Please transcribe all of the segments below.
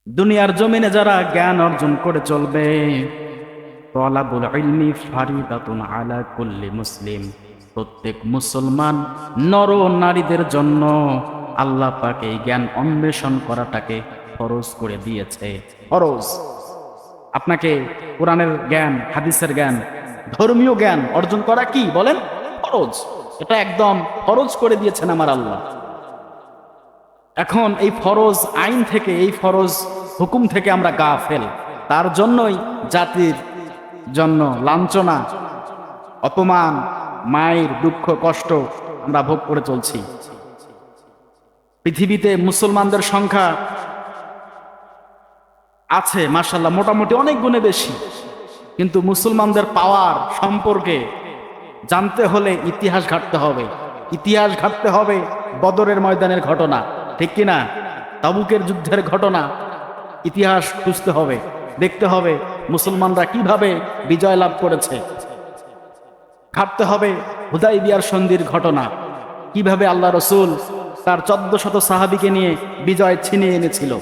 দুনিয়ার জমিনে যারা জ্ঞান অর্জন করে চলবে, তলাবুল ইলমি ফারিদাতুন আলা কুল্লি মুসলিম, প্রত্যেক মুসলমান নর ও নারীদের জন্য আল্লাহ পাক এই জ্ঞান অন্বেষণ করাটাকে ফরজ করে দিয়েছে। ফরজ। আপনাকে কোরআনের জ্ঞান, হাদিসের জ্ঞান, ধর্মীয় জ্ঞান অর্জন করা কি বলেন? ফরজ। এটা একদম ফরজ করে দিয়েছেন আমার আল্লাহ। এখন এই ফরজ আইন থেকে, এই ফরজ হুকুম থেকে আমরা গাফেল। তার জন্যই জাতির জন্য লাঞ্ছনা, অপমান, মায়ের দুঃখ কষ্ট আমরা ভোগ করে চলছি। পৃথিবীতে মুসলমানদের সংখ্যা আছে মাশাআল্লাহ মোটামুটি অনেক গুণে বেশি, কিন্তু মুসলমানদের পাওয়ার সম্পর্কে জানতে হলে ইতিহাস ঘাঁটতে হবে। ইতিহাস ঘাঁটতে হবে বদরের ময়দানের ঘটনা, ঠিক কিনা? তাবুকের যুদ্ধের ঘটনা, ইতিহাস খুঁজতে হবে, দেখতে হবে মুসলমানরা কিভাবে বিজয় লাভ করেছে। ঘাঁটতে হবে হুদাইবিয়ার সন্ধির ঘটনা, কিভাবে আল্লাহ রসুল তার 1400 সাহাবীকে নিয়ে বিজয় ছিনিয়ে এনেছিল।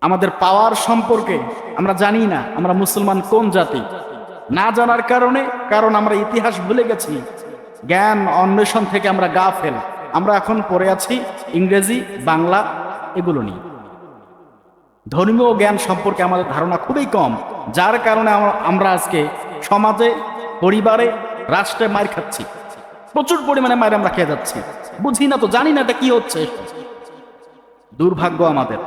আমাদের পাওয়ার সম্পর্কে আমরা জানি না। আমরা মুসলমান কোন জাতি? না জানার কারণে, কারণ আমরা ইতিহাস ভুলে গেছি, জ্ঞান অন্বেষণ থেকে আমরা গাফেল। আমরা এখন পড়ে আছি ইংরেজি, বাংলা এগুলো নিয়ে। ধর্মীয় জ্ঞান সম্পর্কে আমাদের ধারণা খুবই কম, যার কারণে আমরা আজকে সমাজে, পরিবারে, রাষ্ট্রে মার খাচ্ছি। প্রচুর পরিমাণে মায়ের আমরা খেয়ে যাচ্ছি। বুঝি না তো, জানি না এটা কি হচ্ছে। দুর্ভাগ্য আমাদের।